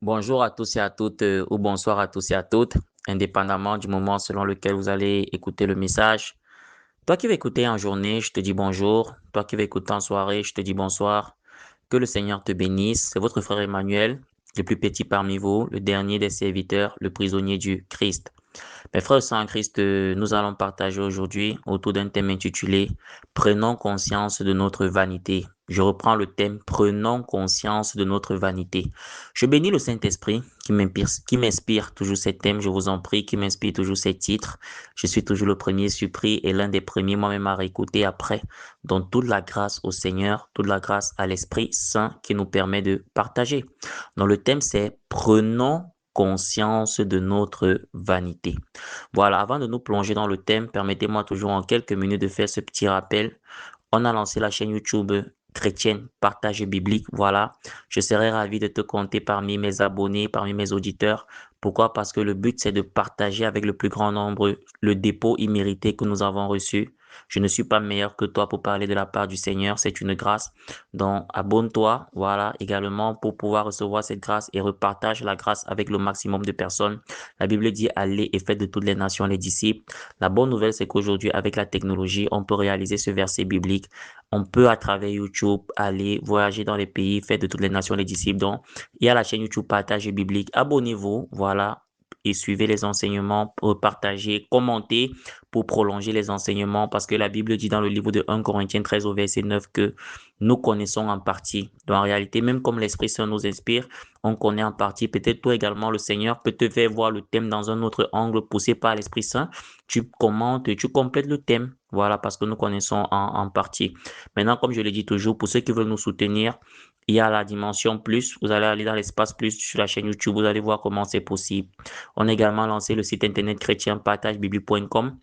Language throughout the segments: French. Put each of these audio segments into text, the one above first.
Bonjour à tous et à toutes, ou bonsoir à tous et à toutes, indépendamment du moment selon lequel vous allez écouter le message. Toi qui vas écouter en journée, je te dis bonjour. Toi qui vas écouter en soirée, je te dis bonsoir. Que le Seigneur te bénisse. C'est votre frère Emmanuel, le plus petit parmi vous, le dernier des serviteurs, le prisonnier du Christ. Mes frères et sœurs en Christ, nous allons partager aujourd'hui autour d'un thème intitulé Prenons conscience de notre vanité. Je reprends le thème Prenons conscience de notre vanité. Je bénis le Saint-Esprit qui m'inspire toujours ces thèmes, je vous en prie, qui m'inspire toujours ces titres. Je suis toujours le premier surpris et l'un des premiers moi-même à réécouter après. Donc toute la grâce au Seigneur, toute la grâce à l'Esprit Saint qui nous permet de partager. Donc le thème c'est Prenons conscience de notre vanité. Voilà, avant de nous plonger dans le thème, permettez-moi toujours en quelques minutes de faire ce petit rappel. On a lancé la chaîne YouTube chrétienne Partage biblique. Voilà, je serais ravi de te compter parmi mes abonnés, parmi mes auditeurs. Pourquoi? Parce que le but, c'est de partager avec le plus grand nombre le dépôt immérité que nous avons reçu. Je ne suis pas meilleur que toi pour parler de la part du Seigneur, c'est une grâce. Donc, abonne-toi, voilà, également pour pouvoir recevoir cette grâce et repartage la grâce avec le maximum de personnes. La Bible dit allez et faites de toutes les nations les disciples. La bonne nouvelle, c'est qu'aujourd'hui, avec la technologie, on peut réaliser ce verset biblique. On peut, à travers YouTube, aller voyager dans les pays, faire de toutes les nations les disciples. Donc, il y a la chaîne YouTube Partage biblique. Abonnez-vous, voilà, et suivez les enseignements, partagez, commentez pour prolonger les enseignements parce que la Bible dit dans le livre de 1 Corinthiens 13 au verset 9 que nous connaissons en partie. Donc, en réalité, même comme l'Esprit Saint nous inspire, on connaît en partie. Peut-être toi également, le Seigneur peut te faire voir le thème dans un autre angle poussé par l'Esprit Saint. Tu commentes, tu complètes le thème. Voilà, parce que nous connaissons en partie. Maintenant, comme je le dis toujours, pour ceux qui veulent nous soutenir, il y a la dimension plus. Vous allez aller dans l'espace plus sur la chaîne YouTube. Vous allez voir comment c'est possible. On a également lancé le site internet chrétien partagebiblique.com.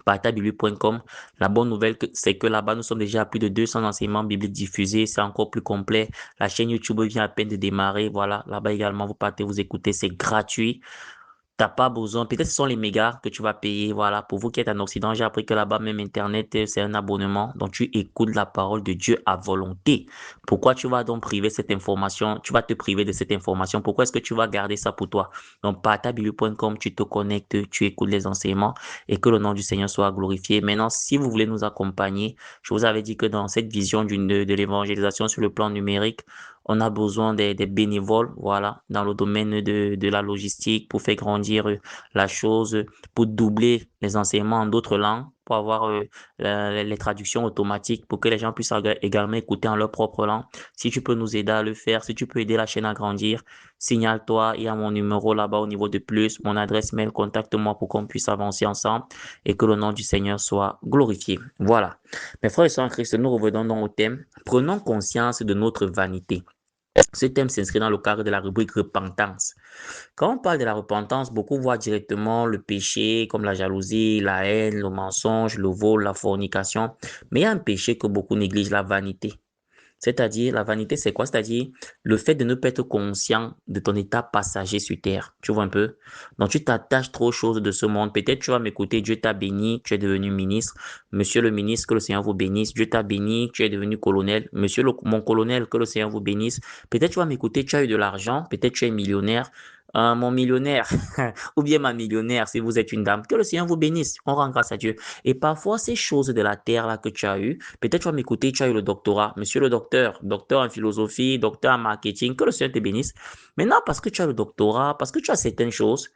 Partagebiblique.com. La bonne nouvelle, c'est que là-bas, nous sommes déjà à plus de 200 enseignements bibliques diffusés. C'est encore plus complet. La chaîne YouTube vient à peine de démarrer. Voilà. Là-bas également, vous partez vous écouter. C'est gratuit. T'as pas besoin, peut-être ce sont les mégas que tu vas payer, voilà. Pour vous qui êtes en Occident, j'ai appris que là-bas, même Internet, c'est un abonnement. Donc, tu écoutes la parole de Dieu à volonté. Pourquoi tu vas donc priver cette information? Tu vas te priver de cette information. Pourquoi est-ce que tu vas garder ça pour toi? Donc, partagebiblique.com, tu te connectes, tu écoutes les enseignements et que le nom du Seigneur soit glorifié. Maintenant, si vous voulez nous accompagner, je vous avais dit que dans cette vision de l'évangélisation sur le plan numérique, on a besoin des bénévoles, voilà, dans le domaine de la logistique pour faire grandir la chose, pour doubler les enseignements en d'autres langues, pour avoir les traductions automatiques, pour que les gens puissent également écouter en leur propre langue. Si tu peux nous aider à le faire, si tu peux aider la chaîne à grandir, signale-toi, il y a mon numéro là-bas au niveau de plus, mon adresse mail, contacte-moi pour qu'on puisse avancer ensemble et que le nom du Seigneur soit glorifié. Voilà. Mes frères et sœurs en Christ, nous revenons donc au thème. Prenons conscience de notre vanité. Ce thème s'inscrit dans le cadre de la rubrique repentance. Quand on parle de la repentance, beaucoup voient directement le péché comme la jalousie, la haine, le mensonge, le vol, la fornication. Mais il y a un péché que beaucoup négligent, la vanité. C'est-à-dire, la vanité, c'est quoi? C'est-à-dire le fait de ne pas être conscient de ton état passager sur terre. Tu vois un peu? Donc, tu t'attaches trop aux choses de ce monde. Peut-être tu vas m'écouter, Dieu t'a béni, tu es devenu ministre. Monsieur le ministre, que le Seigneur vous bénisse. Dieu t'a béni, tu es devenu colonel. Mon colonel, que le Seigneur vous bénisse. Peut-être tu vas m'écouter, tu as eu de l'argent. Peut-être tu es millionnaire. Mon millionnaire ou bien ma millionnaire si vous êtes une dame. Que le Seigneur vous bénisse. On rend grâce à Dieu. Et parfois, ces choses de la terre là que tu as eues, peut-être tu vas m'écouter, tu as eu le doctorat. Monsieur le docteur, docteur en philosophie, docteur en marketing, que le Seigneur te bénisse. Maintenant, parce que tu as le doctorat, parce que tu as certaines choses,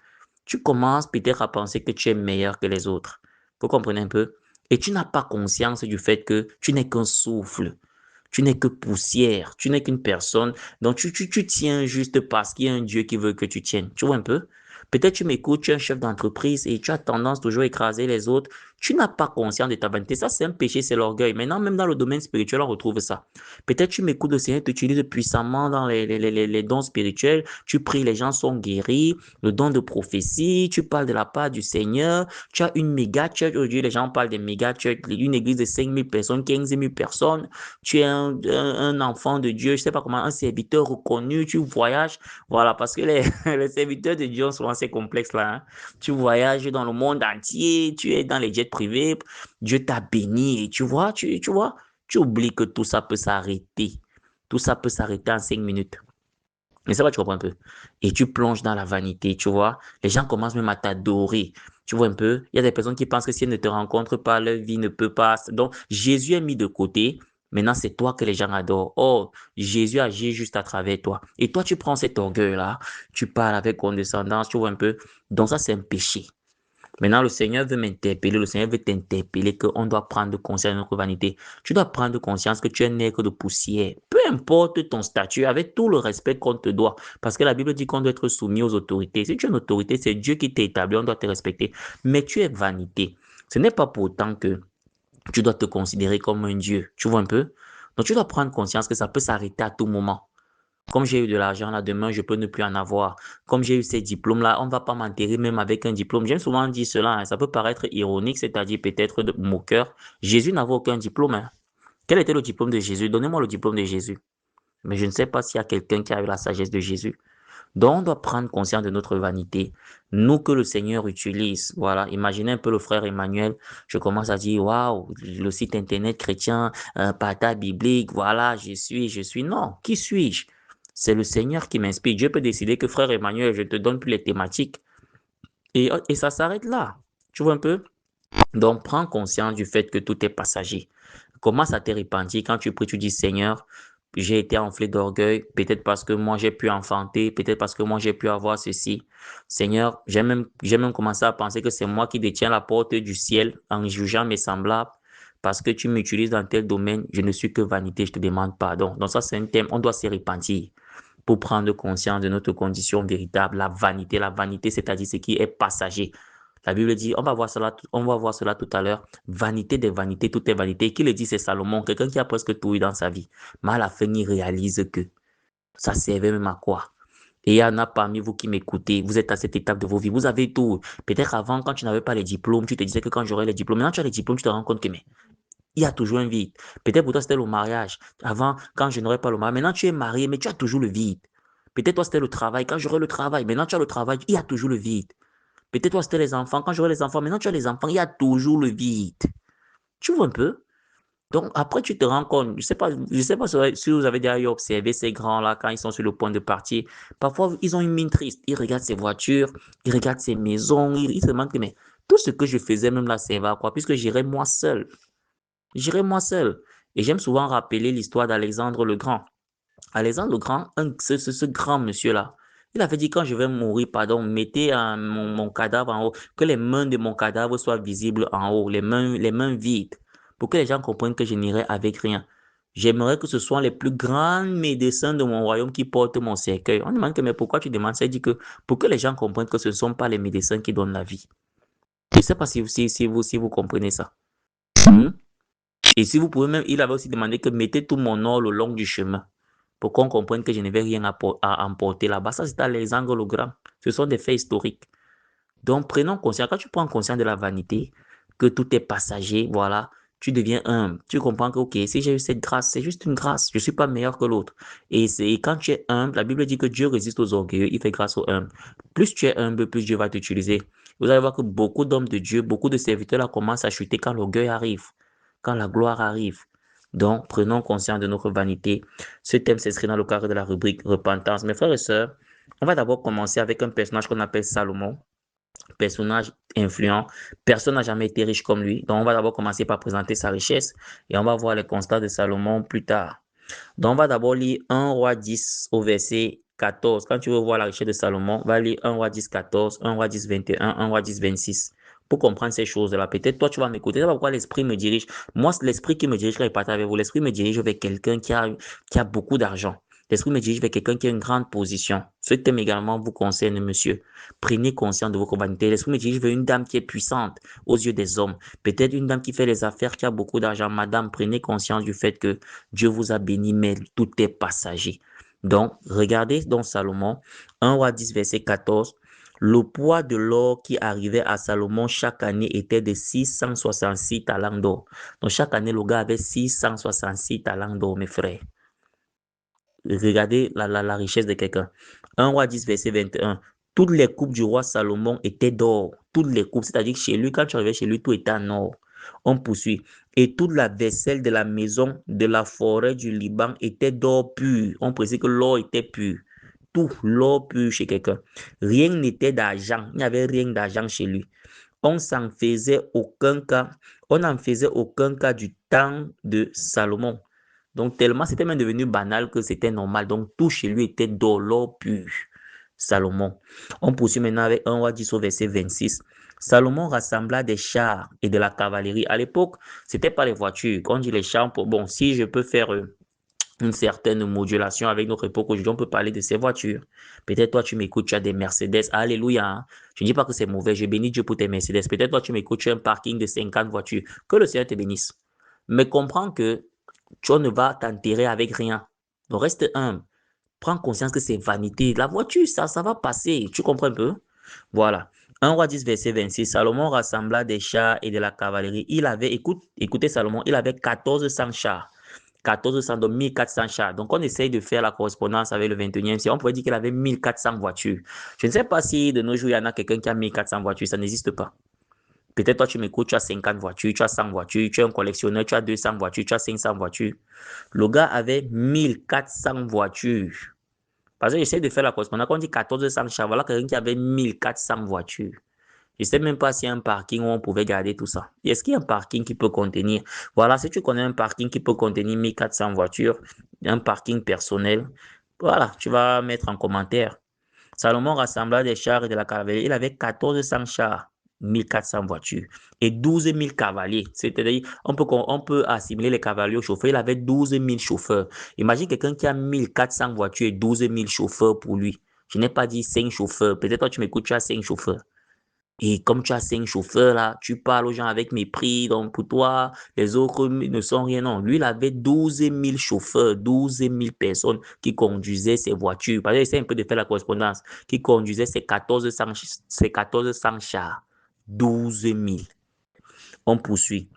tu commences peut-être à penser que tu es meilleur que les autres. Vous comprenez un peu? Et tu n'as pas conscience du fait que tu n'es qu'un souffle. Tu n'es que poussière, tu n'es qu'une personne. Donc, tu tiens juste parce qu'il y a un Dieu qui veut que tu tiennes. Tu vois un peu? Peut-être tu m'écoutes, tu es un chef d'entreprise et tu as tendance toujours à écraser les autres. Tu n'as pas conscience de ta vanité. Ça, c'est un péché, c'est l'orgueil. Maintenant, même dans le domaine spirituel, on retrouve ça. Peut-être tu m'écoutes, le Seigneur t'utilise puissamment dans les dons spirituels. Tu pries, les gens sont guéris. Le don de prophétie, tu parles de la part du Seigneur. Tu as une méga church. Aujourd'hui, les gens parlent des méga church. Une église de 5 000 personnes, 15 000 personnes. Tu es un enfant de Dieu, je ne sais pas comment, un serviteur reconnu. Tu voyages. Voilà, parce que les serviteurs de Dieu ont souvent ces complexes-là. Hein. Tu voyages dans le monde entier. Tu es dans les jets privés. Dieu t'a béni. Et tu vois, tu oublies que tout ça peut s'arrêter. Tout ça peut s'arrêter en 5 minutes. Mais ça va, tu comprends un peu. Et tu plonges dans la vanité, tu vois. Les gens commencent même à t'adorer. Tu vois un peu. Il y a des personnes qui pensent que si elles ne te rencontrent pas, leur vie ne peut pas. Donc, Jésus est mis de côté. Maintenant, c'est toi que les gens adorent. Oh, Jésus agit juste à travers toi. Et toi, tu prends cet orgueil-là, tu parles avec condescendance, tu vois un peu. Donc, ça, c'est un péché. Maintenant, le Seigneur veut m'interpeller, le Seigneur veut t'interpeller qu'on doit prendre conscience de notre vanité. Tu dois prendre conscience que tu es né que de poussière. Peu importe ton statut, avec tout le respect qu'on te doit. Parce que la Bible dit qu'on doit être soumis aux autorités. Si tu es une autorité, c'est Dieu qui t'a établi, on doit te respecter. Mais tu es vanité. Ce n'est pas pour autant que tu dois te considérer comme un Dieu. Tu vois un peu? Donc, tu dois prendre conscience que ça peut s'arrêter à tout moment. Comme j'ai eu de l'argent là, demain, je peux ne plus en avoir. Comme j'ai eu ces diplômes-là, on ne va pas m'enterrer même avec un diplôme. J'aime souvent dire cela, hein, ça peut paraître ironique, c'est-à-dire peut-être moqueur. Jésus n'avait aucun diplôme. Hein. Quel était le diplôme de Jésus? Donnez-moi le diplôme de Jésus. Mais je ne sais pas s'il y a quelqu'un qui a eu la sagesse de Jésus. Donc, on doit prendre conscience de notre vanité. Nous que le Seigneur utilise. Voilà. Imaginez un peu le frère Emmanuel. Je commence à dire, waouh, le site internet chrétien, partage biblique, voilà, je suis. Non. Qui suis-je? C'est le Seigneur qui m'inspire. Dieu peut décider que frère Emmanuel, je te donne plus les thématiques. Et ça s'arrête là. Tu vois un peu? Donc, prends conscience du fait que tout est passager. Commence à te repentir quand tu pries, tu dis Seigneur, j'ai été enflé d'orgueil, peut-être parce que moi j'ai pu enfanter, peut-être parce que moi j'ai pu avoir ceci. Seigneur, j'ai même commencé à penser que c'est moi qui détiens la porte du ciel en jugeant mes semblables. Parce que tu m'utilises dans tel domaine, je ne suis que vanité, je te demande pardon. Donc ça, c'est un thème, on doit se repentir pour prendre conscience de notre condition véritable, la vanité, c'est-à-dire ce qui est passager. La Bible dit, on va voir cela tout à l'heure. Vanité des vanités, tout est vanité. Qui le dit, c'est Salomon, quelqu'un qui a presque tout eu dans sa vie. Mais à la fin, il réalise que ça servait même à quoi? Et il y en a parmi vous qui m'écoutez, vous êtes à cette étape de vos vies, vous avez tout. Peut-être avant, quand tu n'avais pas les diplômes, tu te disais que quand j'aurai les diplômes, maintenant tu as les diplômes, tu te rends compte que mais il y a toujours un vide. Peut-être pour toi, c'était le mariage. Avant, quand je n'aurais pas le mariage, maintenant tu es marié, mais tu as toujours le vide. Peut-être toi, c'était le travail. Quand j'aurai le travail, maintenant tu as le travail, il y a toujours le vide. Peut-être toi, c'était les enfants. Quand j'aurai les enfants, maintenant tu as les enfants, il y a toujours le vide. Tu vois un peu? Donc, après, tu te rends compte, je sais pas si vous avez déjà observé ces grands-là quand ils sont sur le point de partir. Parfois, ils ont une mine triste. Ils regardent ces voitures, ils regardent ces maisons, ils se demandent que, mais tout ce que je faisais, même là, ça va à quoi? Puisque j'irai moi seul. J'irai moi seul. Et j'aime souvent rappeler l'histoire d'Alexandre le Grand. Alexandre le Grand, ce grand monsieur-là, il avait dit quand je vais mourir, pardon, mettez mon cadavre en haut, que les mains de mon cadavre soient visibles en haut, les mains vides, pour que les gens comprennent que je n'irai avec rien. J'aimerais que ce soit les plus grands médecins de mon royaume qui portent mon cercueil. On demande que, mais pourquoi tu demandes ça? Il dit que pour que les gens comprennent que ce ne sont pas les médecins qui donnent la vie. Je ne sais pas si vous comprenez ça. Hmm? Et si vous pouvez même, il avait aussi demandé que mettez tout mon or le long du chemin pour qu'on comprenne que je n'avais rien à emporter là-bas. Ça, c'est les angles grands. Ce sont des faits historiques. Donc, prenons conscience. Quand tu prends conscience de la vanité, que tout est passager, voilà, tu deviens humble. Tu comprends que, ok, si j'ai eu cette grâce, c'est juste une grâce. Je ne suis pas meilleur que l'autre. Et quand tu es humble, la Bible dit que Dieu résiste aux orgueilleux, il fait grâce aux humbles. Plus tu es humble, plus Dieu va t'utiliser. Vous allez voir que beaucoup d'hommes de Dieu, beaucoup de serviteurs là commencent à chuter quand l'orgueil arrive, quand la gloire arrive. Donc, prenons conscience de notre vanité. Ce thème s'inscrit dans le cadre de la rubrique repentance. Mes frères et sœurs, on va d'abord commencer avec un personnage qu'on appelle Salomon, personnage influent. Personne n'a jamais été riche comme lui. Donc, on va d'abord commencer par présenter sa richesse et on va voir les constats de Salomon plus tard. Donc, on va d'abord lire 1 roi 10 au verset 14. Quand tu veux voir la richesse de Salomon, va lire 1 roi 10, 14, 1 roi 10, 21, 1 roi 10, 26. Pour comprendre ces choses-là, peut-être toi, tu vas m'écouter. C'est pourquoi l'esprit me dirige. Moi, l'esprit qui me dirige, quand je partage avec vous, l'esprit me dirige vers quelqu'un qui a beaucoup d'argent. L'esprit me dirige vers quelqu'un qui a une grande position. Ce thème également vous concerne, monsieur. Prenez conscience de vos vanité. L'esprit me dirige vers une dame qui est puissante aux yeux des hommes. Peut-être une dame qui fait les affaires, qui a beaucoup d'argent. Madame, prenez conscience du fait que Dieu vous a béni, mais tout est passager. Donc, regardez dans Salomon, 1 roi 10, verset 14. Le poids de l'or qui arrivait à Salomon chaque année était de 666 talents d'or. Donc, chaque année, le gars avait 666 talents d'or, mes frères. Regardez la richesse de quelqu'un. 1 roi 10, verset 21. Toutes les coupes du roi Salomon étaient d'or. Toutes les coupes, c'est-à-dire que chez lui, quand tu arrivais chez lui, tout était en or. On poursuit. Et toute la vaisselle de la maison de la forêt du Liban était d'or pur. On précise que l'or était pur. tout, l'or pur chez quelqu'un. Rien n'était d'argent. Il n'y avait rien d'argent chez lui. On s'en faisait aucun cas. On n'en faisait aucun cas du temps de Salomon. Donc, tellement, c'était même devenu banal que c'était normal. Donc, tout chez lui était d'or, l'or pur. Salomon. On poursuit maintenant avec 1 roi 10 au verset 26. Salomon rassembla des chars et de la cavalerie. À l'époque, c'était pas les voitures. Quand on dit les chars, bon, si je peux faire une certaine modulation avec notre époque aujourd'hui, on peut parler de ces voitures. Peut-être toi, tu m'écoutes, tu as des Mercedes. Alléluia. Hein? Je ne dis pas que c'est mauvais. Je bénis Dieu pour tes Mercedes. Peut-être toi, tu m'écoutes, tu as un parking de 50 voitures. Que le Seigneur te bénisse. Mais comprends que tu ne vas t'enterrer avec rien. Donc, reste humble. Prends conscience que c'est vanité. La voiture, ça va passer. Tu comprends un peu? Voilà. 1 roi 10, verset 26. Salomon rassembla des chars et de la cavalerie. Il avait, écoutez Salomon, il avait 1400 chars. 1400, donc 1400 chars. Donc, on essaye de faire la correspondance avec le 21e siècle. On pourrait dire qu'il avait 1400 voitures. Je ne sais pas si de nos jours, il y en a quelqu'un qui a 1400 voitures. Ça n'existe pas. Peut-être toi, tu m'écoutes, tu as 50 voitures, tu as 100 voitures, tu es un collectionneur, tu as 200 voitures, tu as 500 voitures. Le gars avait 1400 voitures. Parce que j'essaie de faire la correspondance. Quand on dit 1400 chars, voilà quelqu'un qui avait 1400 voitures. Je ne sais même pas s'il y a un parking où on pouvait garder tout ça. Est-ce qu'il y a un parking qui peut contenir? Voilà, si tu connais un parking qui peut contenir 1400 voitures, un parking personnel, voilà, tu vas mettre en commentaire. Salomon rassembla des chars et de la cavalerie. Il avait 1400 chars, 1400 voitures et 12 000 cavaliers. C'est-à-dire, on peut assimiler les cavaliers aux chauffeurs. Il avait 12 000 chauffeurs. Imagine quelqu'un qui a 1400 voitures et 12 000 chauffeurs pour lui. Je n'ai pas dit 5 chauffeurs. Peut-être toi, tu m'écoutes, tu as 5 chauffeurs. Et comme tu as 5 chauffeurs là, tu parles aux gens avec mépris, donc pour toi, les autres ne sont rien. Non, lui, il avait 12 000 chauffeurs, 12 000 personnes qui conduisaient ses voitures. Parce que j'essaie un peu de faire la correspondance, qui conduisaient ces 1400 chars. 12 000. On poursuit.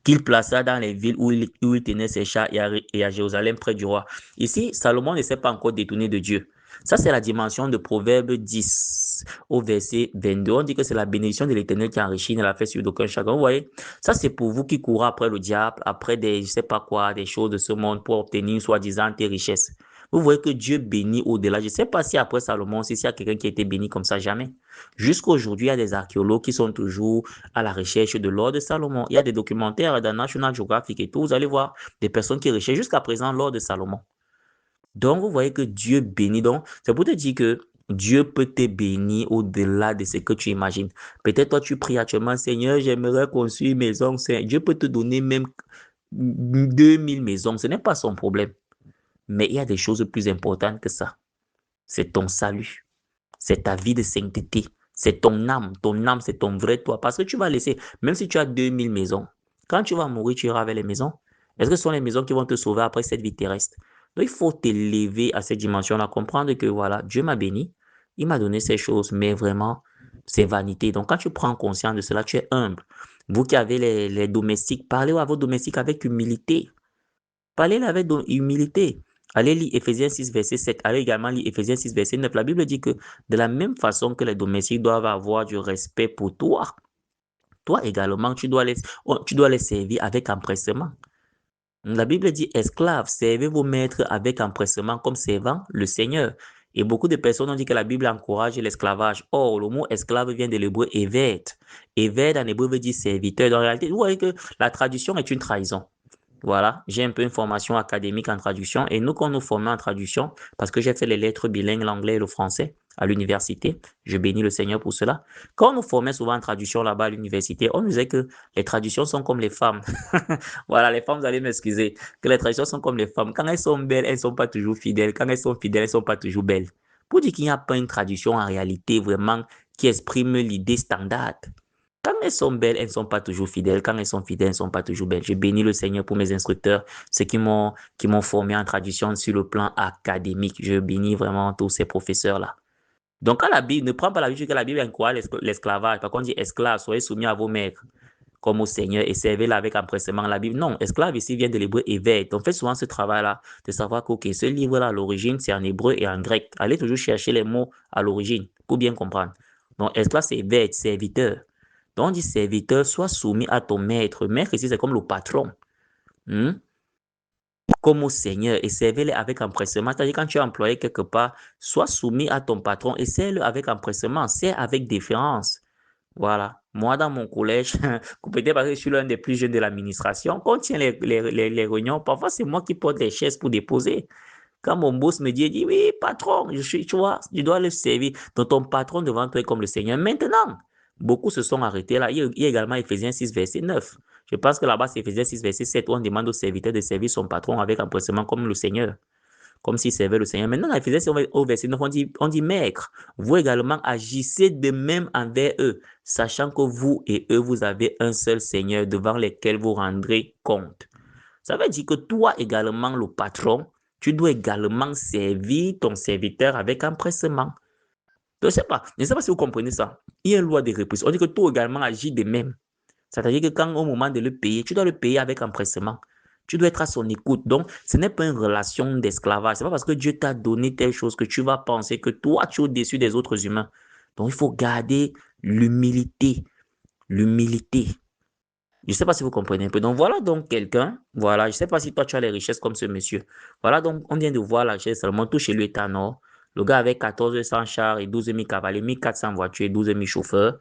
Qu'il plaça dans les villes où il tenait ses chars et à Jérusalem près du roi. Ici, Salomon ne s'est pas encore détourné de Dieu. Ça, c'est la dimension de Proverbe 10 au verset 22. On dit que c'est la bénédiction de l'Éternel qui enrichit, ne la fait sur d'aucun chagrin. Vous voyez, ça, c'est pour vous qui courez après le diable, après des, je sais pas quoi, des choses de ce monde pour obtenir soi-disant tes richesses. Vous voyez que Dieu bénit au-delà. Je ne sais pas si après Salomon, si il y a quelqu'un qui a été béni comme ça, jamais. Jusqu'à aujourd'hui, il y a des archéologues qui sont toujours à la recherche de l'or de Salomon. Il y a des documentaires dans National Geographic et tout. Vous allez voir des personnes qui recherchent jusqu'à présent l'or de Salomon. Donc, vous voyez que Dieu bénit. Donc, c'est pour te dire que Dieu peut te bénir au-delà de ce que tu imagines. Peut-être toi, tu pries actuellement, Seigneur, j'aimerais construire une maison. Dieu peut te donner même 2000 maisons. Ce n'est pas son problème. Mais il y a des choses plus importantes que ça. C'est ton salut. C'est ta vie de sainteté. C'est ton âme. Ton âme, c'est ton vrai toi. Parce que tu vas laisser, même si tu as 2000 maisons, quand tu vas mourir, tu iras avec les maisons. Est-ce que ce sont les maisons qui vont te sauver après cette vie terrestre? Donc, il faut t'élever à cette dimension-là, comprendre que voilà, Dieu m'a béni, il m'a donné ces choses, mais vraiment, c'est vanité. Donc, quand tu prends conscience de cela, tu es humble. Vous qui avez les domestiques, parlez à vos domestiques avec humilité. Parlez avec humilité. Allez lire Ephésiens 6, verset 7. Allez également lire Ephésiens 6, verset 9. La Bible dit que de la même façon que les domestiques doivent avoir du respect pour toi, toi également, tu dois les servir avec empressement. La Bible dit, esclaves, servez vos maîtres avec empressement comme servant le Seigneur. Et beaucoup de personnes ont dit que la Bible encourage l'esclavage. Or, le mot esclave vient de l'hébreu eved. Eved en hébreu veut dire serviteur. En réalité, vous voyez que la traduction est une trahison. Voilà, j'ai un peu une formation académique en traduction et nous, quand nous formons en traduction, parce que j'ai fait les lettres bilingues, l'anglais et le français à l'université, je bénis le Seigneur pour cela. Quand nous formons souvent en traduction là-bas à l'université, on nous disait que les traductions sont comme les femmes. Voilà, les femmes, vous allez m'excuser, que les traductions sont comme les femmes. Quand elles sont belles, elles ne sont pas toujours fidèles. Quand elles sont fidèles, elles ne sont pas toujours belles. Pour dire qu'il n'y a pas une traduction en réalité vraiment qui exprime l'idée standard. Quand elles sont belles, elles ne sont pas toujours fidèles. Quand elles sont fidèles, elles ne sont pas toujours belles. Je bénis le Seigneur pour mes instructeurs, ceux qui m'ont formé en traduction sur le plan académique. Je bénis vraiment tous ces professeurs-là. Donc, quand la Bible, ne prends pas la Bible que la Bible encourage l'esclavage. Par contre, on dit esclaves, soyez soumis à vos maîtres, comme au Seigneur, et servez-la avec empressement. La Bible, non, esclave ici vient de l'hébreu évêque. On fait souvent ce travail-là de savoir que ce livre-là, à l'origine, c'est en hébreu et en grec. Allez toujours chercher les mots à l'origine pour bien comprendre. Donc, esclave, c'est évêque, serviteur. Donc, on dit serviteur, sois soumis à ton maître. Maître ici, c'est comme le patron. comme au Seigneur et servez-les avec empressement. C'est-à-dire quand tu es employé quelque part, sois soumis à ton patron et sers-le avec empressement, sers avec déférence. Voilà. Moi, dans mon collège, peut-être parce que je suis l'un des plus jeunes de l'administration, quand on tient les réunions, parfois c'est moi qui porte les chaises pour déposer. Quand mon boss me dit, il dit, oui, patron, tu vois, tu dois le servir. Donc, ton patron devant toi est comme le Seigneur. Maintenant, beaucoup se sont arrêtés là. Il y a également Éphésiens 6, verset 9. Je pense que là-bas, c'est Éphésiens 6, verset 7, où on demande au serviteur de servir son patron avec empressement comme le Seigneur, comme s'il servait le Seigneur. Maintenant, dans Éphésiens 6, au verset 9, on dit, maître, vous également agissez de même envers eux, sachant que vous et eux, vous avez un seul Seigneur devant lequel vous rendrez compte. Ça veut dire que toi également, le patron, tu dois également servir ton serviteur avec empressement. Je ne sais pas. Je ne sais pas si vous comprenez ça. Il y a une loi de répression. On dit que toi également agis de même. C'est-à-dire que quand au moment de le payer, tu dois le payer avec empressement. Tu dois être à son écoute. Donc, ce n'est pas une relation d'esclavage. Ce n'est pas parce que Dieu t'a donné telle chose que tu vas penser que toi, tu es au-dessus des autres humains. Donc, il faut garder l'humilité. L'humilité. Je ne sais pas si vous comprenez un peu. Donc, voilà donc quelqu'un. Voilà, je ne sais pas si toi, tu as les richesses comme ce monsieur. Voilà, donc, on vient de voir la richesse seulement. Tout chez lui est en or. Le gars avait 1400 chars et 12 000 cavaliers, 1400 voitures et 12 000 chauffeurs.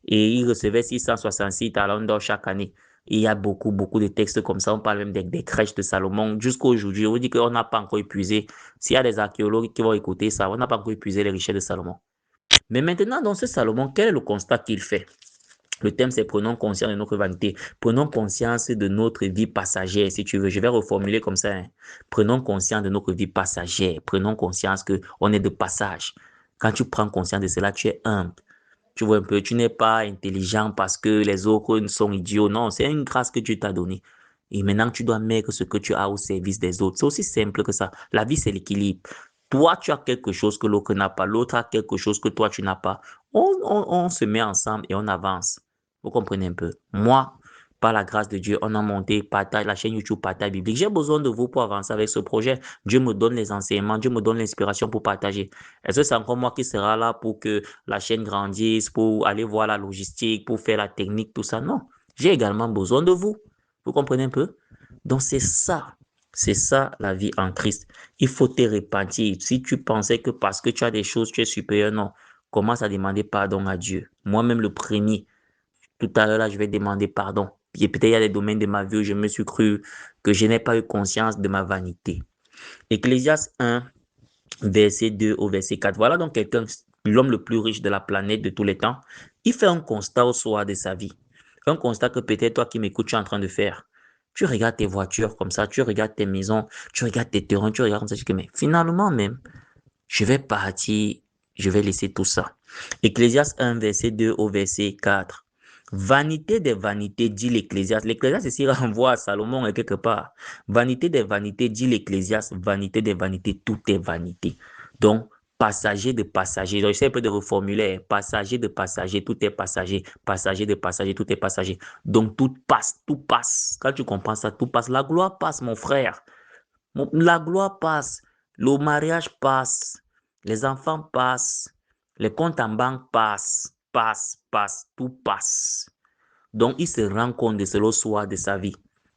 Et il recevait 666 talents d'or chaque année. Et il y a beaucoup, beaucoup de textes comme ça. On parle même des crèches de Salomon. Jusqu'à aujourd'hui, on vous dit qu'on n'a pas encore épuisé. S'il y a des archéologues qui vont écouter ça, on n'a pas encore épuisé les richesses de Salomon. Mais maintenant, dans ce Salomon, quel est le constat qu'il fait? Le thème, c'est prenons conscience de notre vanité. Prenons conscience de notre vie passagère, si tu veux. Je vais reformuler comme ça. Hein. Prenons conscience de notre vie passagère. Prenons conscience qu'on est de passage. Quand tu prends conscience de cela, tu es humble. Tu vois un peu, tu n'es pas intelligent parce que les autres sont idiots. Non, c'est une grâce que Dieu t'a donnée. Et maintenant, tu dois mettre ce que tu as au service des autres. C'est aussi simple que ça. La vie, c'est l'équilibre. Toi, tu as quelque chose que l'autre n'a pas. L'autre a quelque chose que toi, tu n'as pas. On se met ensemble et on avance. Vous comprenez un peu? Moi, par la grâce de Dieu, on a monté Partage, la chaîne YouTube Partage Biblique. J'ai besoin de vous pour avancer avec ce projet. Dieu me donne les enseignements, Dieu me donne l'inspiration pour partager. Est-ce que c'est encore moi qui sera là pour que la chaîne grandisse, pour aller voir la logistique, pour faire la technique, tout ça? Non. J'ai également besoin de vous. Vous comprenez un peu? Donc, c'est ça. C'est ça la vie en Christ. Il faut te repentir. Si tu pensais que parce que tu as des choses, tu es supérieur, non. Commence à demander pardon à Dieu. Moi-même, le premier. Tout à l'heure, là, je vais demander pardon. Et peut-être il y a des domaines de ma vie où je me suis cru que je n'ai pas eu conscience de ma vanité. Ecclésiaste 1, verset 2 au verset 4. Voilà donc quelqu'un, l'homme le plus riche de la planète de tous les temps. Il fait un constat au soir de sa vie. Un constat que peut-être toi qui m'écoutes, tu es en train de faire. Tu regardes tes voitures comme ça, tu regardes tes maisons, tu regardes tes terrains, tu regardes comme ça, tu dis, mais finalement même, je vais partir, je vais laisser tout ça. Ecclésiaste 1, verset 2 au verset 4. Vanité des vanités, dit l'Ecclésiaste. L'Ecclésiaste ici renvoie à Salomon quelque part. Vanité des vanités, dit l'Ecclésiaste. Vanité des vanités, tout est vanité. Donc, passager de passager. Donc, j'essaie un peu de reformuler. Passager de passager, tout est passager. Passager de passager, tout est passager. Donc, tout passe, tout passe. Quand tu comprends ça, tout passe. La gloire passe, mon frère. La gloire passe. Le mariage passe. Les enfants passent. Les comptes en banque passent. Passe, tout passe. Donc, il se rend compte de cela au soir de sa vie.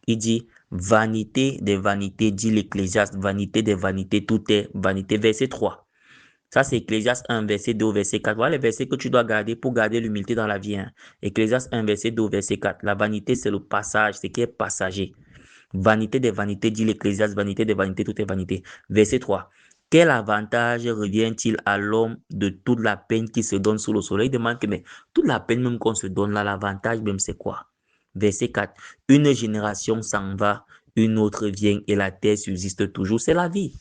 Il dit, vanité des vanités, dit l'Ecclésiaste, vanité des vanités, tout est vanité. Verset 3. Ça, c'est Ecclésiaste 1, verset 2, verset 4. Voilà les versets que tu dois garder pour garder l'humilité dans la vie. Hein. Ecclésiaste 1, verset 2, verset 4. La vanité, c'est le passage, ce qui est passager. Vanité des vanités, dit l'Ecclésiaste, vanité des vanités, tout est vanité. Verset 3. Quel avantage revient-il à l'homme de toute la peine qui se donne sous le soleil? Il demande que, mais toute la peine même qu'on se donne là, l'avantage même c'est quoi? Verset 4. Une génération s'en va, une autre vient et la terre subsiste toujours. C'est la vie.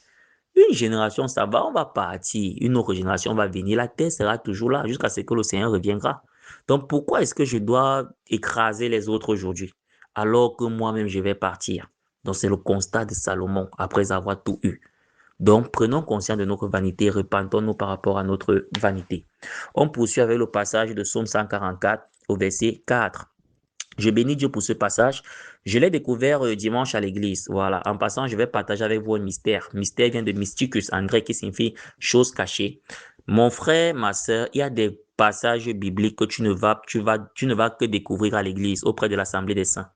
Une génération ça va, on va partir. Une autre génération va venir, la terre sera toujours là jusqu'à ce que le Seigneur reviendra. Donc pourquoi est-ce que je dois écraser les autres aujourd'hui alors que moi-même je vais partir? Donc c'est le constat de Salomon après avoir tout eu. Donc, prenons conscience de notre vanité, repentons-nous par rapport à notre vanité. On poursuit avec le passage de Psaume 144 au verset 4. Je bénis Dieu pour ce passage. Je l'ai découvert dimanche à l'église. Voilà. En passant, je vais partager avec vous un mystère. Mystère vient de mysticus en grec qui signifie chose cachée. Mon frère, ma sœur, il y a des passages bibliques que tu ne vas que découvrir à l'église auprès de l'Assemblée des saints.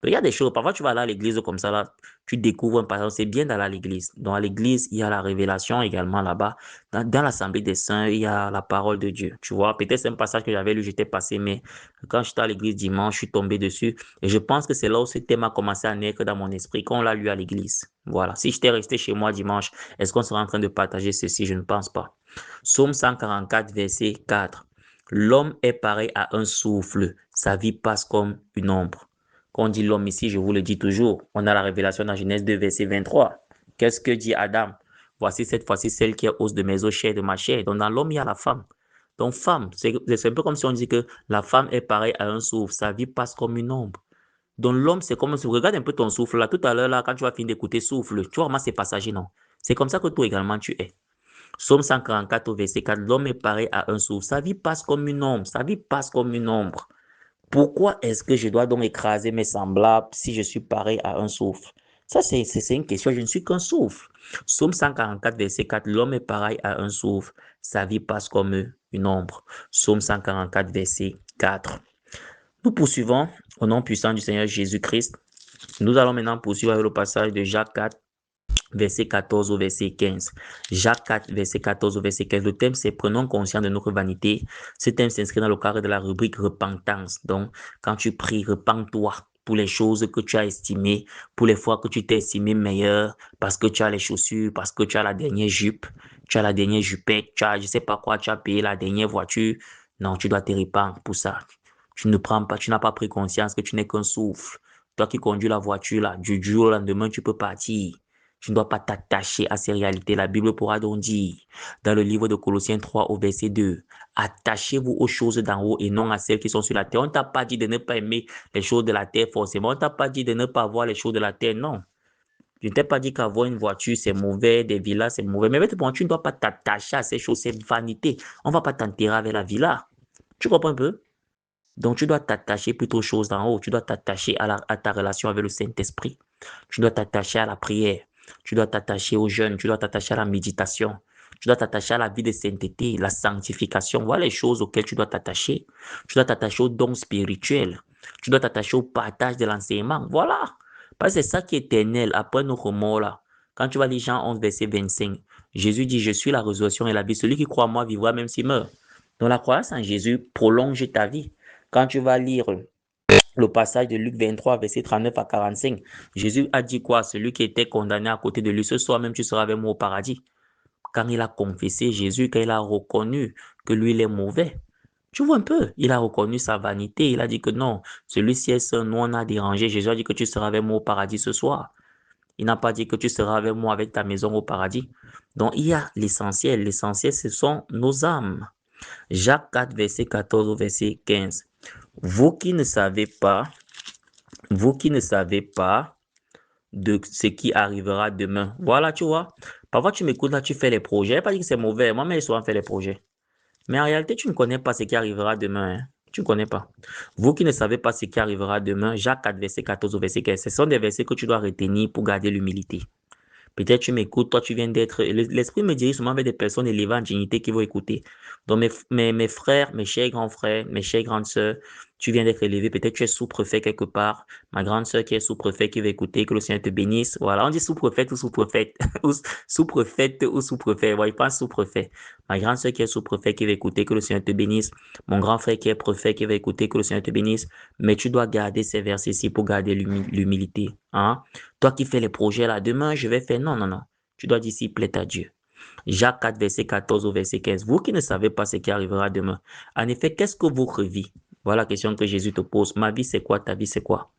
Donc, il y a des choses, parfois tu vas aller à l'église comme ça, là, tu découvres un passage, c'est bien d'aller à l'église. Donc, à l'église, il y a la révélation également là-bas. Dans l'assemblée des saints, il y a la parole de Dieu. Tu vois, peut-être c'est un passage que j'avais lu, j'étais passé, mais quand j'étais à l'église dimanche, je suis tombé dessus. Et je pense que c'est là où ce thème a commencé à naître dans mon esprit, quand on l'a lu à l'église. Voilà. Si j'étais resté chez moi dimanche, est-ce qu'on serait en train de partager ceci? Je ne pense pas. Psaume 144, verset 4. L'homme est pareil à un souffle. Sa vie passe comme une ombre. Quand on dit l'homme ici, je vous le dis toujours, on a la révélation dans Genèse 2, verset 23. Qu'est-ce que dit Adam? Voici cette fois-ci celle qui est os de mes os, chair de ma chair. Donc dans l'homme, il y a la femme. Donc femme, c'est un peu comme si on dit que la femme est pareille à un souffle. Sa vie passe comme une ombre. Donc l'homme, c'est comme si, regarde un peu ton souffle là. Tout à l'heure, là, quand tu vas finir d'écouter souffle, tu vois vraiment c'est passager, non? C'est comme ça que toi également tu es. Psaume 144 au verset 4, l'homme est pareil à un souffle. Sa vie passe comme une ombre. Sa vie passe comme une ombre. Pourquoi est-ce que je dois donc écraser mes semblables si je suis pareil à un souffle? Ça, c'est une question. Je ne suis qu'un souffle. Psaume 144, verset 4. L'homme est pareil à un souffle. Sa vie passe comme une ombre. Psaume 144, verset 4. Nous poursuivons au nom puissant du Seigneur Jésus-Christ. Nous allons maintenant poursuivre avec le passage de Jacques 4, verset 14 au verset 15. Jacques 4, verset 14 au verset 15. Le thème, c'est prenons conscience de notre vanité. Ce thème s'inscrit dans le cadre de la rubrique repentance. Donc, quand tu pries, repens-toi pour les choses que tu as estimées, pour les fois que tu t'es estimé meilleur, parce que tu as les chaussures, parce que tu as la dernière jupe, tu as la dernière jupette, tu as, je sais pas quoi, tu as payé la dernière voiture. Non, tu dois te répandre pour ça. Tu ne prends pas, tu n'as pas pris conscience que tu n'es qu'un souffle. Toi qui conduis la voiture là, du jour au lendemain, tu peux partir. Tu ne dois pas t'attacher à ces réalités. La Bible pourra donc dire, dans le livre de Colossiens 3 au verset 2, attachez-vous aux choses d'en haut et non à celles qui sont sur la terre. On ne t'a pas dit de ne pas aimer les choses de la terre forcément. On ne t'a pas dit de ne pas voir les choses de la terre, non. Je ne t'ai pas dit qu'avoir une voiture, c'est mauvais, des villas, c'est mauvais. Mais maintenant, tu ne dois pas t'attacher à ces choses, c'est vanité. On ne va pas t'enterrer avec la villa. Tu comprends un peu? Donc, tu dois t'attacher plutôt aux choses d'en haut. Tu dois t'attacher à ta relation avec le Saint-Esprit. Tu dois t'attacher à la prière. Tu dois t'attacher au jeûne. Tu dois t'attacher à la méditation. Tu dois t'attacher à la vie de sainteté, la sanctification. Voilà les choses auxquelles tu dois t'attacher. Tu dois t'attacher aux dons spirituels. Tu dois t'attacher au partage de l'enseignement. Voilà. Parce que c'est ça qui est éternel après nos remords là. Quand tu vas lire Jean 11, verset 25, Jésus dit, je suis la résurrection et la vie. Celui qui croit en moi vivra même s'il meurt. Donc la croyance en Jésus prolonge ta vie. Quand tu vas lire le passage de Luc 23, verset 39 à 45, Jésus a dit quoi? Celui qui était condamné à côté de lui, ce soir même tu seras avec moi au paradis. Quand il a confessé Jésus, quand il a reconnu que lui, il est mauvais, tu vois un peu, il a reconnu sa vanité, il a dit que non, celui-ci est saint, nous on a dérangé. Jésus a dit que tu seras avec moi au paradis ce soir. Il n'a pas dit que tu seras avec moi avec ta maison au paradis. Donc il y a l'essentiel. L'essentiel, ce sont nos âmes. Jacques 4, verset 14 au verset 15. Vous qui ne savez pas, vous qui ne savez pas de ce qui arrivera demain. Voilà, tu vois. Parfois, tu m'écoutes là, tu fais les projets. Je n'ai pas dit que c'est mauvais. Moi, mais je souvent fait les projets. Mais en réalité, tu ne connais pas ce qui arrivera demain. Hein. Tu ne connais pas. Vous qui ne savez pas ce qui arrivera demain, Jacques 4, verset 14 au verset 15. Ce sont des versets que tu dois retenir pour garder l'humilité. Peut-être tu m'écoutes, toi tu viens d'être... L'esprit me dirige souvent avec des personnes élevées en dignité qui vont écouter. Donc mes frères, mes chers grands frères, mes chères grandes sœurs, tu viens d'être élevé, peut-être tu es sous-préfet quelque part. Ma grande sœur qui est sous-préfet qui va écouter, que le Seigneur te bénisse. Voilà, on dit sous-préfète ou sous-préfète. Ou sous-préfète ou sous-préfet. Ouais, pas sous-préfet. Ma grande sœur qui est sous-préfet qui va écouter, que le Seigneur te bénisse. Mon grand frère qui est préfet qui va écouter, que le Seigneur te bénisse. Mais tu dois garder ces versets-ci pour garder l'humilité. Hein? Toi qui fais les projets là, demain je vais faire. Non, non, non. Tu dois dire s'il plaît à Dieu. Jacques 4, verset 14 au verset 15. Vous qui ne savez pas ce qui arrivera demain. En effet, qu'est-ce que votre vie? Voilà la question que Jésus te pose. Ma vie, c'est quoi? Ta vie, c'est quoi?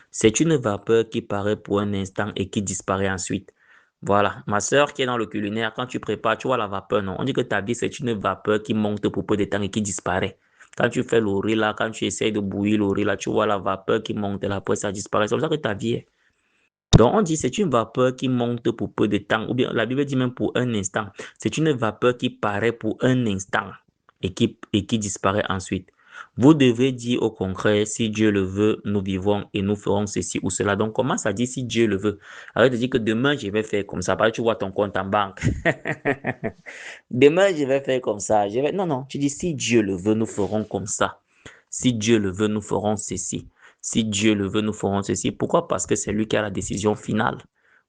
C'est une vapeur qui paraît pour un instant et qui disparaît ensuite. Voilà. Ma sœur qui est dans le culinaire, quand tu prépares, tu vois la vapeur, non? On dit que ta vie, c'est une vapeur qui monte pour peu de temps et qui disparaît. Quand tu fais le riz là, quand tu essayes de bouillir le riz là, tu vois la vapeur qui monte et après ça disparaît. C'est comme ça que ta vie est. Donc, on dit c'est une vapeur qui monte pour peu de temps, ou bien la Bible dit même pour un instant. C'est une vapeur qui paraît pour un instant et qui disparaît ensuite. Vous devez dire au concret, si Dieu le veut, nous vivons et nous ferons ceci ou cela. Donc, comment ça dit si Dieu le veut? Arrête de dire que demain, je vais faire comme ça. Parce que tu vois ton compte en banque. Demain, je vais faire comme ça. Non, non, tu dis si Dieu le veut, nous ferons comme ça. Si Dieu le veut, nous ferons ceci. Si Dieu le veut, nous ferons ceci. Pourquoi? Parce que c'est lui qui a la décision finale.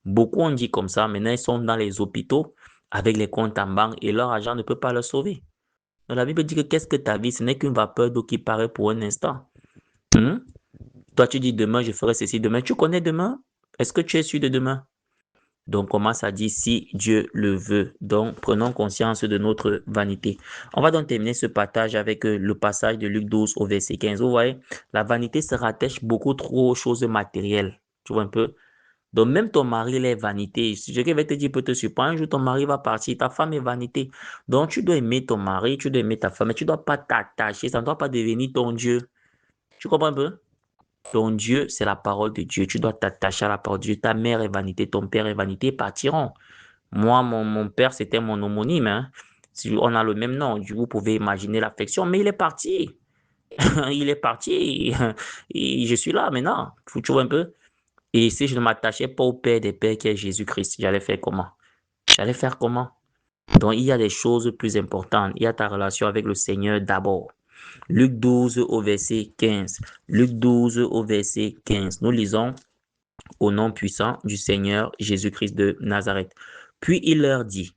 Beaucoup ont dit comme ça. Maintenant, ils sont dans les hôpitaux avec les comptes en banque et leur argent ne peut pas leur sauver. Donc, la Bible dit que qu'est-ce que ta vie? Ce n'est qu'une vapeur d'eau qui paraît pour un instant. Hmm? Toi, tu dis demain, je ferai ceci. Demain, tu connais demain? Est-ce que tu es sûr de demain? Donc, commence à dire si Dieu le veut. Donc, prenons conscience de notre vanité. On va donc terminer ce partage avec le passage de Luc 12 au verset 15. Vous voyez, la vanité se rattache beaucoup trop aux choses matérielles. Tu vois un peu? Donc, même ton mari, il est vanité. Si je vais te dire, peut te surprendre, un jour, ton mari va partir, ta femme est vanité. Donc, tu dois aimer ton mari, tu dois aimer ta femme, mais tu ne dois pas t'attacher, ça ne doit pas devenir ton Dieu. Tu comprends un peu? Ton Dieu, c'est la parole de Dieu. Tu dois t'attacher à la parole de Dieu. Ta mère est vanité, ton père est vanité, ils partiront. Moi, mon père, c'était mon homonyme. Hein. Si on a le même nom, vous pouvez imaginer l'affection, mais il est parti. Il est parti. Et je suis là maintenant. Tu vois un peu? Et si je ne m'attachais pas au Père des Pères qui est Jésus-Christ, j'allais faire comment? J'allais faire comment? Donc, il y a des choses plus importantes. Il y a ta relation avec le Seigneur d'abord. Luc 12 au verset 15. Luc 12 au verset 15. Nous lisons au nom puissant du Seigneur Jésus-Christ de Nazareth. Puis il leur dit,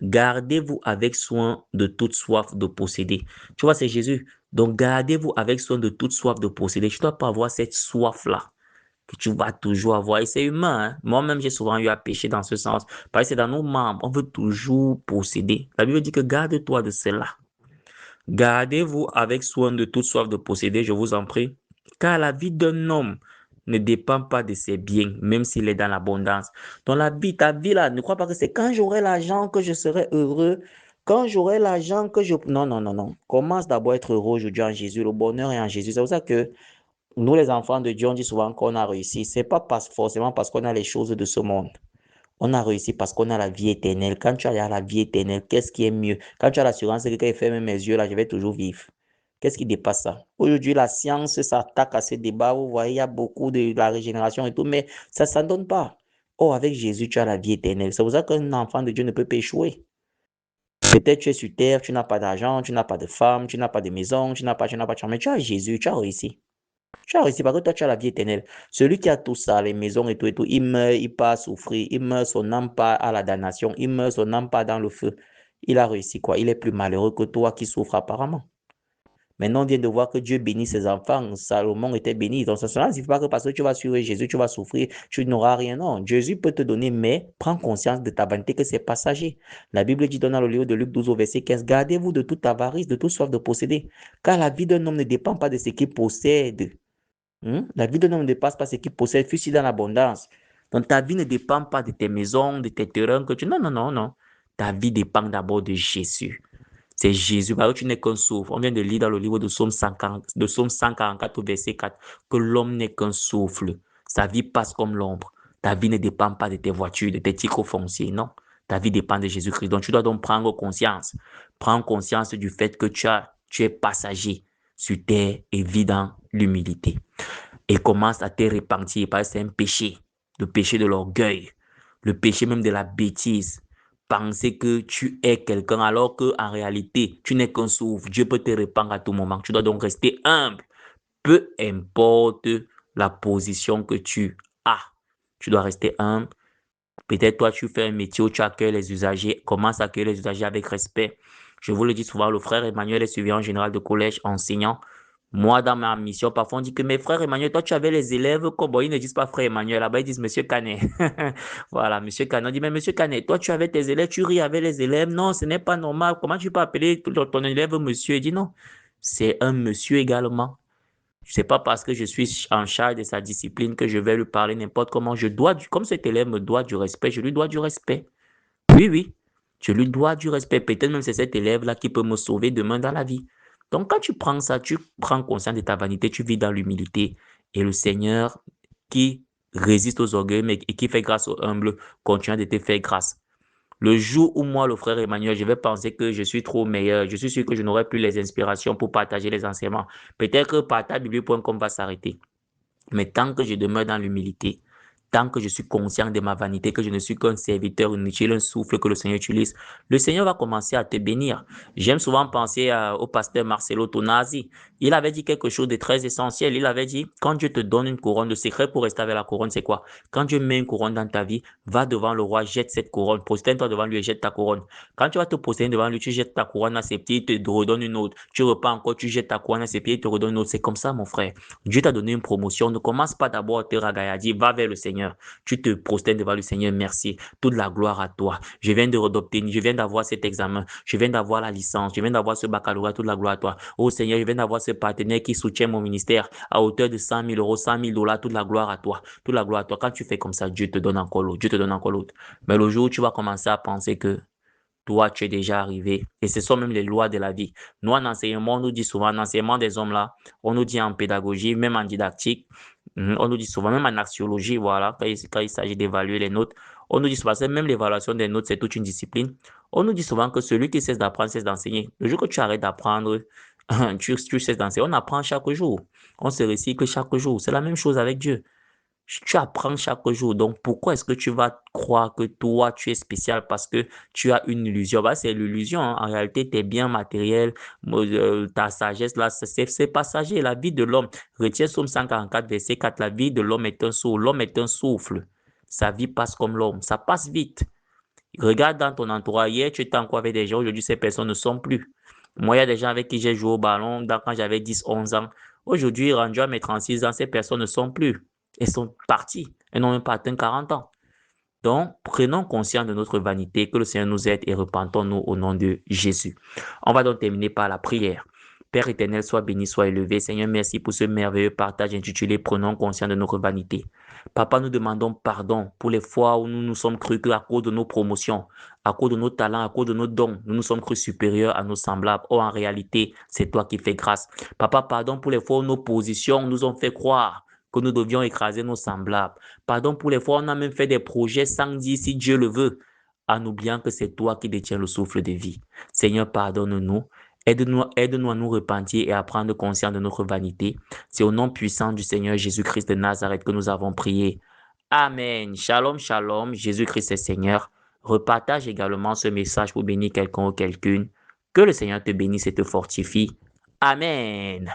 gardez-vous avec soin de toute soif de posséder. Tu vois, c'est Jésus. Donc, gardez-vous avec soin de toute soif de posséder. Tu ne dois pas avoir cette soif-là que tu vas toujours avoir. Et c'est humain. Hein? Moi-même, j'ai souvent eu à pécher dans ce sens. Parce que c'est dans nos membres. On veut toujours posséder. La Bible dit que garde-toi de cela. Gardez-vous avec soin de toute soif de posséder, je vous en prie, car la vie d'un homme ne dépend pas de ses biens, même s'il est dans l'abondance. Donc la vie, ta vie là, ne crois pas que c'est quand j'aurai l'argent que je serai heureux, quand j'aurai l'argent que je... Non, non, non, non. Commence d'abord à être heureux aujourd'hui en Jésus, le bonheur est en Jésus. C'est pour ça que nous, les enfants de Dieu, on dit souvent qu'on a réussi. C'est pas forcément parce qu'on a les choses de ce monde. On a réussi parce qu'on a la vie éternelle. Quand tu as la vie éternelle, qu'est-ce qui est mieux? Quand tu as l'assurance que quand il ferme mes yeux, là, je vais toujours vivre. Qu'est-ce qui dépasse ça? Aujourd'hui, la science s'attaque à ce débat. Vous voyez, il y a beaucoup de la régénération et tout, mais ça ne donne pas. Oh, avec Jésus, tu as la vie éternelle. C'est pour ça qu'un enfant de Dieu ne peut pas échouer. Peut-être tu es sur terre, tu n'as pas d'argent, tu n'as pas de femme, tu n'as pas de maison, tu n'as pas de mais tu as Jésus, tu as réussi. Tu as réussi parce que toi, tu as la vie éternelle. Celui qui a tout ça, les maisons et tout, il meurt, il part souffrir, il meurt, son âme part à la damnation, il meurt, son âme part dans le feu. Il a réussi quoi? Il est plus malheureux que toi qui souffres apparemment. Maintenant, on vient de voir que Dieu bénit ses enfants. Salomon était béni. Donc, ça ne signifie pas que parce que tu vas suivre Jésus, tu vas souffrir, tu n'auras rien. Non, Jésus peut te donner, mais prends conscience de ta vanité que c'est passager. La Bible dit dans le livre de Luc 12 au verset 15, gardez-vous de toute avarice, de toute soif de posséder, car la vie d'un homme ne dépend pas de ce qu'il possède. La vie d'un homme ne dépasse pas ce qu'il possède, fût-il dans l'abondance. Donc, ta vie ne dépend pas de tes maisons, de tes terrains que tu... Non, non, non, non. Ta vie dépend d'abord de Jésus. C'est Jésus. Parce que tu n'es qu'un souffle. On vient de lire dans le livre de Psaume 144 au verset 4 que l'homme n'est qu'un souffle. Sa vie passe comme l'ombre. Ta vie ne dépend pas de tes voitures, de tes titres fonciers. Non. Ta vie dépend de Jésus-Christ. Donc, tu dois donc prendre conscience. Prends conscience du fait que tu es passager sur terre et vis dans l'humilité. Et commence à te repentir parce que c'est un péché. Le péché de l'orgueil. Le péché même de la bêtise. Penser que tu es quelqu'un alors qu'en réalité, tu n'es qu'un souffle. Dieu peut te répandre à tout moment. Tu dois donc rester humble. Peu importe la position que tu as. Tu dois rester humble. Peut-être toi, tu fais un métier où tu accueilles les usagers. Commence à accueillir les usagers avec respect. Je vous le dis souvent, le frère Emmanuel est surveillant général de collège, enseignant. Moi, dans ma mission, parfois, on dit que mes frères Emmanuel, toi, tu avais les élèves comme, bon, ils ne disent pas frère Emmanuel, là-bas, ils disent monsieur Canet. Voilà, monsieur Canet. On dit, mais monsieur Canet, toi, tu avais tes élèves, tu ris avec les élèves. Non, ce n'est pas normal. Comment tu peux appeler ton élève monsieur? Il dit non. C'est un monsieur également. C'est pas parce que je suis en charge de sa discipline que je vais lui parler n'importe comment. Comme cet élève me doit du respect, je lui dois du respect. Oui, oui, je lui dois du respect. Peut-être même c'est cet élève-là qui peut me sauver demain dans la vie. Donc, quand tu prends ça, tu prends conscience de ta vanité, tu vis dans l'humilité. Et le Seigneur qui résiste aux orgueils et qui fait grâce aux humbles, continue de te faire grâce. Le jour où moi, le frère Emmanuel, je vais penser que je suis trop meilleur, je suis sûr que je n'aurai plus les inspirations pour partager les enseignements. Peut-être que partagebible.com va s'arrêter. Mais tant que je demeure dans l'humilité, tant que je suis conscient de ma vanité, que je ne suis qu'un serviteur inutile, un souffle que le Seigneur utilise, le Seigneur va commencer à te bénir. J'aime souvent penser au pasteur Marcelo Tonazzi. Il avait dit quelque chose de très essentiel. Il avait dit, quand Dieu te donne une couronne, le secret pour rester avec la couronne, c'est quoi? Quand Dieu met une couronne dans ta vie, va devant le roi, jette cette couronne, prosterne-toi devant lui et jette ta couronne. Quand tu vas te prosterner devant lui, tu jettes ta couronne à ses pieds, il te redonne une autre. Tu repars encore, tu jettes ta couronne à ses pieds, il te redonne une autre. C'est comme ça, mon frère. Dieu t'a donné une promotion. Ne commence pas d'abord à te ragaillardir. Va vers le Seigneur. Tu te prosternes devant le Seigneur. Merci. Toute la gloire à toi. Je viens de redopter. Je viens d'avoir cet examen. Je viens d'avoir la licence. Je viens d'avoir ce baccalauréat. Toute la gloire à toi. Oh Seigneur, je viens d'avoir ce partenaire qui soutient mon ministère à hauteur de 100 000 euros, 100 000 $. Toute la gloire à toi. Toute la gloire à toi. Quand tu fais comme ça, Dieu te donne encore l'autre. Dieu te donne encore l'autre. Mais le jour où tu vas commencer à penser que toi, tu es déjà arrivé. Et ce sont même les lois de la vie. Nous, en enseignement, on nous dit souvent, en enseignement des hommes là, on nous dit en pédagogie, même en didactique, on nous dit souvent, même en axiologie, voilà, quand il s'agit d'évaluer les notes, on nous dit souvent, même l'évaluation des notes, c'est toute une discipline. On nous dit souvent que celui qui cesse d'apprendre, cesse d'enseigner. Le jour que tu arrêtes d'apprendre, tu cesses d'enseigner. On apprend chaque jour. On se recycle chaque jour. C'est la même chose avec Dieu. Tu apprends chaque jour. Donc, pourquoi est-ce que tu vas croire que toi, tu es spécial parce que tu as une illusion? Bah, c'est l'illusion, hein. En réalité, tes biens matériels, ta sagesse, là, c'est passager. La vie de l'homme. Retiens Psaume 144, verset 4. La vie de l'homme est un souffle. L'homme est un souffle. Sa vie passe comme l'homme. Ça passe vite. Regarde dans ton entourage. Hier, tu étais encore avec des gens. Aujourd'hui, ces personnes ne sont plus. Moi, il y a des gens avec qui j'ai joué au ballon quand j'avais 10, 11 ans. Aujourd'hui, rendu à mes 36 ans, ces personnes ne sont plus. Elles sont parties. Elles n'ont même pas atteint 40 ans. Donc, prenons conscience de notre vanité, que le Seigneur nous aide et repentons-nous au nom de Jésus. On va donc terminer par la prière. Père éternel, sois béni, sois élevé. Seigneur, merci pour ce merveilleux partage intitulé Prenons conscience de notre vanité. Papa, nous demandons pardon pour les fois où nous nous sommes crus qu'à cause de nos promotions, à cause de nos talents, à cause de nos dons, nous nous sommes crus supérieurs à nos semblables. Oh, en réalité, c'est toi qui fais grâce. Papa, pardon pour les fois où nos positions nous ont fait croire que nous devions écraser nos semblables. Pardon pour les fois où on a même fait des projets sans dire si Dieu le veut, en oubliant que c'est toi qui détiens le souffle de vie. Seigneur, pardonne-nous. Aide-nous à nous repentir et à prendre conscience de notre vanité. C'est au nom puissant du Seigneur Jésus-Christ de Nazareth que nous avons prié. Amen. Shalom, shalom. Jésus-Christ est Seigneur. Repartage également ce message pour bénir quelqu'un ou quelqu'une. Que le Seigneur te bénisse et te fortifie. Amen.